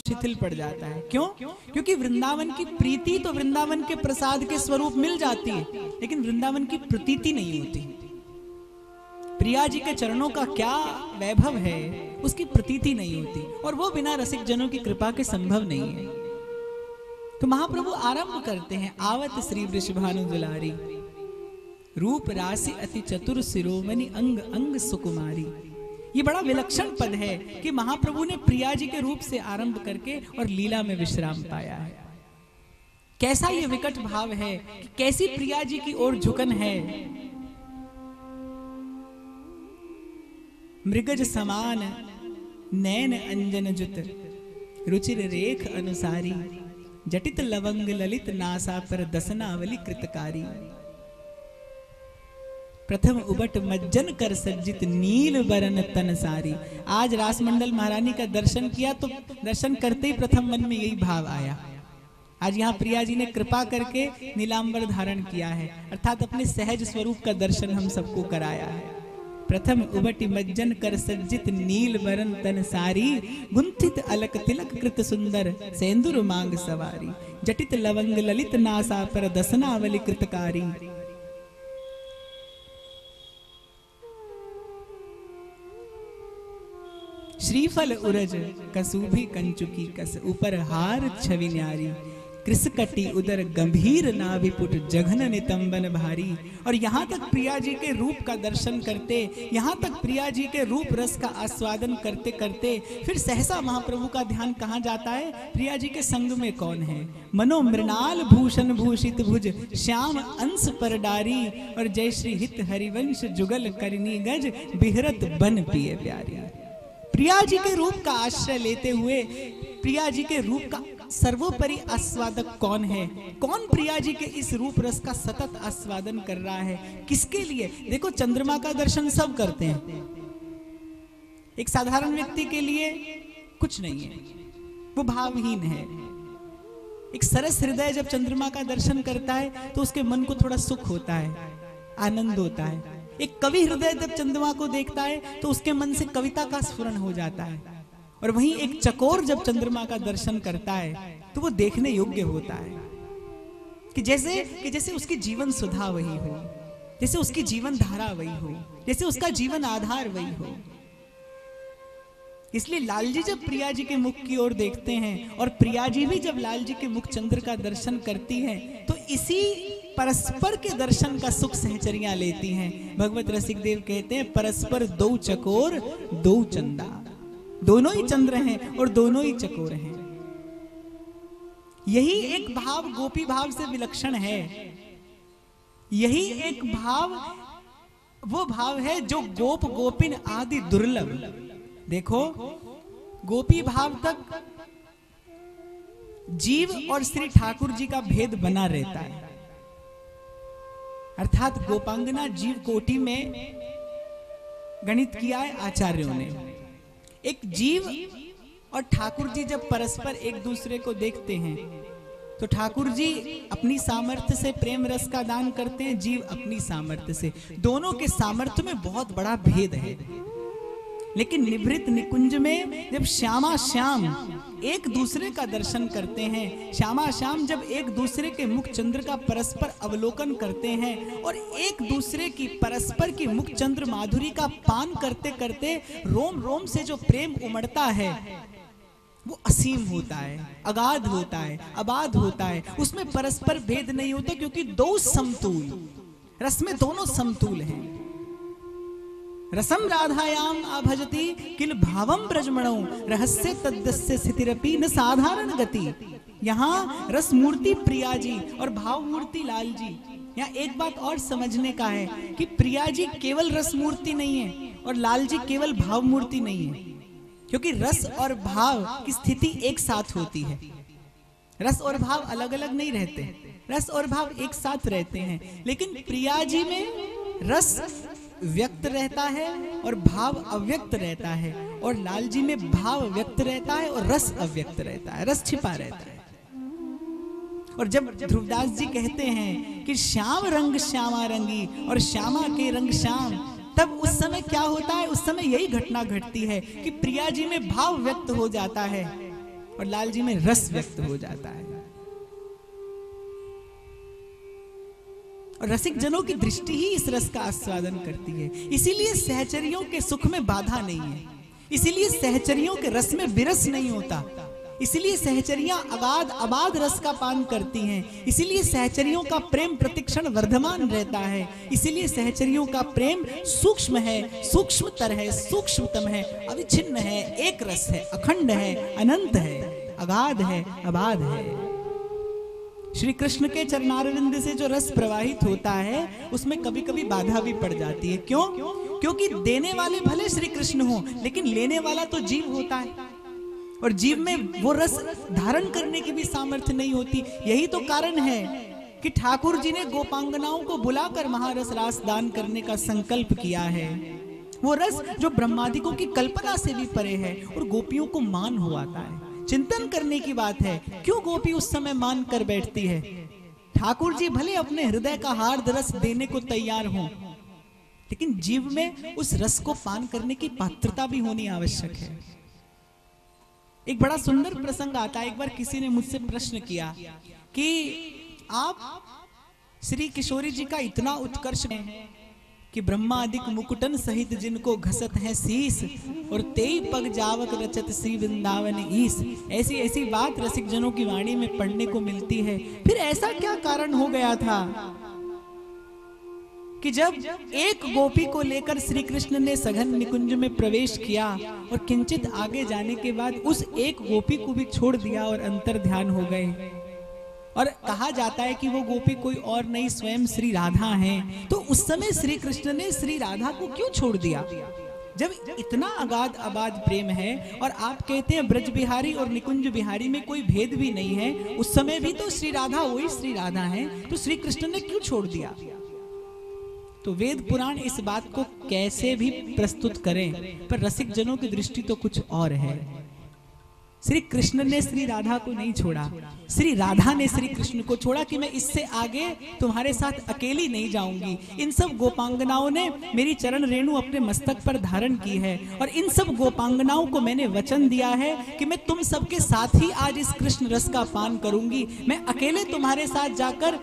शिथिल पड़ जाता है। क्यों? क्योंकि वृंदावन की प्रीति तो वृंदावन के प्रसाद के स्वरूप मिल जाती है, लेकिन वृंदावन की प्रतीति नहीं होती। प्रिया जी के चरणों का क्या वैभव है, उसकी प्रतीति नहीं होती, और वो बिना रसिक जनों की कृपा के संभव नहीं है। तो महाप्रभु आरंभ करते हैं, आवत श्री वृषभानु दुलारी, रूप राशि अति चतुर शिरोमणि, अंग अंग सुकुमारी। ये बड़ा विलक्षण पद है कि महाप्रभु ने प्रिया जी के रूप से आरंभ करके और लीला में विश्राम पाया है। कैसा ये विकट भाव है, कैसी प्रिया जी की ओर झुकन है। मृगज समान नैन अंजन जुत, रुचिर रेख अनुसारी, जटित लवंग ललित नासा पर दसनावली कृतकारी। प्रथम उबट मज्जन कर सज्जित नील बरन तन सारी। आज रासमंडल महारानी का दर्शन किया तो दर्शन करते ही प्रथम मन में यही भाव आया। आज यहाँ प्रिया जी ने कृपा करके नीलांबर धारण किया है, अर्थात अपने सहज स्वरूप का दर्शन हम सबको कराया है। प्रथम उबटी मज्जन कर सज्जित नील बरन तन सारी, गुंथित अलक तिलक कृत सुंदर सेंदुर मांग सवारी। जटित लवंग ललित नासा पर दसनावली कृतकारी। श्रीफल उरज कसूभी कंचुकी कस, ऊपर हार छवि न्यारी। कृसकटी उदर गंभीर नाभिपुट, जघन नितंबन भारी। और यहाँ तक प्रिया जी के रूप का दर्शन करते, यहाँ तक प्रिया जी के रूप रस का आस्वादन करते करते फिर सहसा महाप्रभु का ध्यान कहाँ जाता है? प्रिया जी के संग में कौन है? मनो मृणाल भूषण भूषित भुज, श्याम अंश पर डारी। और जय श्री हित हरिवंश जुगल करनी गज, बिहरत बन पिए प्यारी। प्रिया जी के रूप का आश्रय लेते हुए प्रिया जी के रूप का सर्वोपरि आस्वादक कौन है? कौन प्रिया जी के इस रूप रस का सतत आस्वादन कर रहा है? किसके लिए? देखो, चंद्रमा का दर्शन सब करते हैं, एक साधारण व्यक्ति के लिए कुछ नहीं है, वो भावहीन है। एक सरस हृदय जब चंद्रमा का दर्शन करता है तो उसके मन को थोड़ा सुख होता है, आनंद होता है। एक कवि हृदय जब चंद्रमा को देखता है तो उसके मन से कविता का स्फुरन हो जाता है। और वहीं एक चकोर जब चंद्रमा का दर्शन करता है तो वो देखने योग्य होता है कि जैसे उसकी जीवन सुधा वही हो, जैसे उसकी जीवन धारा वही हो, जैसे उसका जीवन आधार वही हो। इसलिए लाल जी जब प्रिया जी के मुख की ओर देखते हैं और प्रिया जी भी जब लाल जी के मुख चंद्र का दर्शन करती हैं तो इसी परस्पर के दर्शन का सुख सहचरियां लेती हैं। भगवत रसिक देव कहते हैं, परस्पर दो चकोर दो चंदा। दोनों ही चंद्र हैं और दोनों ही चकोर हैं। यही एक भाव गोपी भाव से विलक्षण है। यही एक भाव वो भाव है जो गोप गोपिन आदि दुर्लभ। देखो, गोपी भाव तक जीव और श्री ठाकुर जी का भेद बना रहता है, अर्थात गोपांगना जीव कोटि में गणित किया है आचार्यों ने। एक जीव और ठाकुर जी जब परस्पर एक दूसरे को देखते हैं तो ठाकुर जी अपनी सामर्थ्य से प्रेम रस का दान करते हैं, जीव अपनी सामर्थ्य से। दोनों के सामर्थ्य में बहुत बड़ा भेद है, लेकिन निभृत निकुंज में जब श्यामा श्याम एक दूसरे का दर्शन करते हैं, श्यामा श्याम जब एक दूसरे के मुख चंद्र का परस्पर अवलोकन करते हैं और एक दूसरे की परस्पर की मुख चंद्र माधुरी का पान करते करते रोम रोम से जो प्रेम उमड़ता है वो असीम होता है, अगाध होता है, अबाध होता है। उसमें परस्पर भेद नहीं होता, क्योंकि दो समतूल रस में दोनों समतूल हैं। रसम राधायाम आभजति किल भावम ब्रजमणौ, रहस्य तद्दस्य स्थितिरपि न साधारण गति। यहाँ रस मूर्ति प्रिया जी और भाव मूर्ति लाल जी। यहाँ एक बात और समझने का है कि प्रिया जी केवल रस मूर्ति नहीं है और लाल जी केवल भाव मूर्ति नहीं है, क्योंकि रस और भाव की स्थिति एक साथ होती है। रस और भाव अलग अलग नहीं रहते, रस और भाव एक साथ रहते हैं। लेकिन प्रिया जी में रस व्यक्त रहता है और भाव अव्यक्त रहता है, और लाल जी में भाव व्यक्त रहता है और रस अव्यक्त रहता है, रस छिपा रहता है। और जब ध्रुवदास जी कहते हैं कि श्याम रंग श्यामा रंगी और श्यामा के रंग श्याम, तब उस समय क्या होता है? उस समय यही घटना घटती है कि प्रिया जी में भाव व्यक्त हो जाता है और लाल जी में रस व्यक्त हो जाता है। और रसिक जनों की दृष्टि ही इस रस का आस्वादन करती है। इसीलिए सहचरियों के सुख में बाधा नहीं है, इसीलिए सहचरियों के रस में विरस नहीं होता, इसीलिए सहचरियां अगाध अबाध रस का पान करती हैं, इसीलिए सहचरियों का प्रेम प्रतिक्षण वर्धमान रहता है, इसीलिए सहचरियों का प्रेम सूक्ष्म है, सूक्ष्मतर है, सूक्ष्मतम है, अविच्छिन्न है, एक रस है, अखंड है, अनंत है, अगाध है, अबाध है। श्री कृष्ण के चरणारविंद से जो रस प्रवाहित होता है उसमें कभी कभी बाधा भी पड़ जाती है। क्यों? क्योंकि देने वाले भले श्री कृष्ण हो, लेकिन लेने वाला तो जीव होता है, और जीव में वो रस धारण करने की भी सामर्थ्य नहीं होती। यही तो कारण है कि ठाकुर जी ने गोपांगनाओं को बुलाकर महारस रास दान करने का संकल्प किया है। वो रस जो ब्रह्मादिकों की कल्पना से भी परे है और गोपियों को मान हो आता है। चिंतन करने की बात है, क्यों गोपी उस समय मान कर बैठती है? ठाकुर जी भले अपने हृदय का हार्द रस देने को तैयार हों, लेकिन जीव में उस रस को पान करने की पात्रता भी होनी आवश्यक है। एक बड़ा सुंदर प्रसंग आता है। एक बार किसी ने मुझसे प्रश्न किया कि आप श्री किशोरी जी का इतना उत्कर्ष है कि ब्रह्मादिक मुकुटन सहित जिनको घसत है शीस, और तेई पग जावक रचत श्री वृंदावन ईस। ऐसी ऐसी बात रसिक जनों की वाणी में पढ़ने को मिलती है। फिर ऐसा क्या कारण हो गया था कि जब एक गोपी को लेकर श्री कृष्ण ने सघन निकुंज में प्रवेश किया और किंचित आगे जाने के बाद उस एक गोपी को भी छोड़ दिया और अंतर ध्यान हो गए, और कहा जाता है कि वो गोपी कोई और नहीं स्वयं श्री राधा हैं। तो उस समय श्री कृष्ण ने श्री राधा को क्यों छोड़ दिया? जब इतना अगाध अबाध प्रेम है और आप कहते हैं ब्रज बिहारी और निकुंज बिहारी में कोई भेद भी नहीं है, उस समय भी तो श्री राधा वही श्री राधा है, तो श्री कृष्ण ने क्यों छोड़ दिया? तो वेद पुराण इस बात को कैसे भी प्रस्तुत करें, पर रसिक जनों की दृष्टि तो कुछ और है। श्री कृष्ण ने श्री राधा को नहीं छोड़ा, श्री राधा ने श्री कृष्ण को छोड़ा कि मैं इससे आगे तुम्हारे साथ अकेली नहीं जाऊंगी। इन सब गोपांगनाओं ने मेरी चरण रेणु अपने मस्तक पर धारण की है, और इन सब गोपांगनाओं को मैंने वचन दिया है कि मैं तुम सबके साथ ही आज इस कृष्ण रस का पान करूंगी। मैं अकेले तुम्हारे साथ जाकर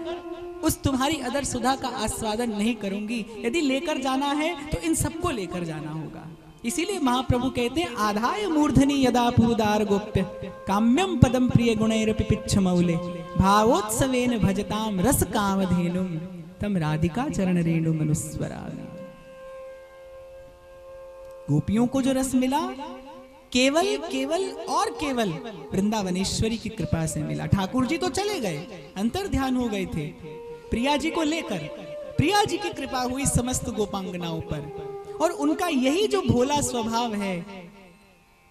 उस तुम्हारी अदर सुधा का आस्वादन नहीं करूंगी। यदि लेकर जाना है तो इन सबको लेकर जाना होगा। इसीलिए महाप्रभु कहते हैं, आधाय मूर्धनि यदा पूदार गोप्य काम्यम पदम प्रिय गुणैरपि पिच्छमौले भावोत्सवेन भजताम रस कामधेनुम तम राधिका चरण रेणु मनुस्वरामि। गोपियों को जो रस मिला केवल केवल और केवल वृंदावनेश्वरी की कृपा से मिला। ठाकुर जी तो चले गए, अंतर ध्यान हो गए थे प्रिया जी को लेकर। प्रिया जी की कृपा हुई समस्त गोपांगनाओं पर, और उनका यही जो भोला स्वभाव है,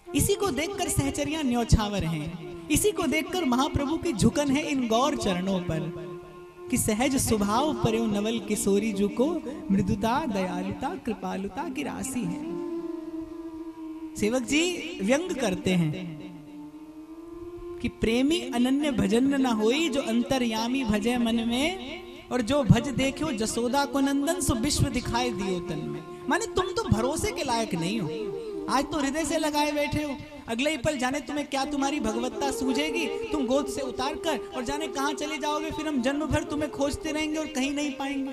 इसी को देखकर सहचरियां न्योछावर हैं। इसी को देखकर महाप्रभु की झुकन है इन गौर चरणों पर कि सहज स्वभाव पर्यो नवल किशोरी जो को मृदुता दयालुता कृपालुता की राशि है। सेवक जी व्यंग करते हैं कि प्रेमी अनन्य भजन न होई, जो अंतर्यामी भजे मन में, और जो भज देखो जसोदा को नंदन सो विश्व दिखाई दियो तन में। माने तुम तो भरोसे के लायक नहीं हो। आज तो हृदय से लगाए बैठे हो, अगले ही पल जाने तुम्हें क्या तुम्हारी भगवत्ता सूझेगी, तुम गोद से उतार कर और जाने कहां चले जाओगे। फिर हम जन्म भर तुम्हें खोजते रहेंगे और कहीं नहीं पाएंगे।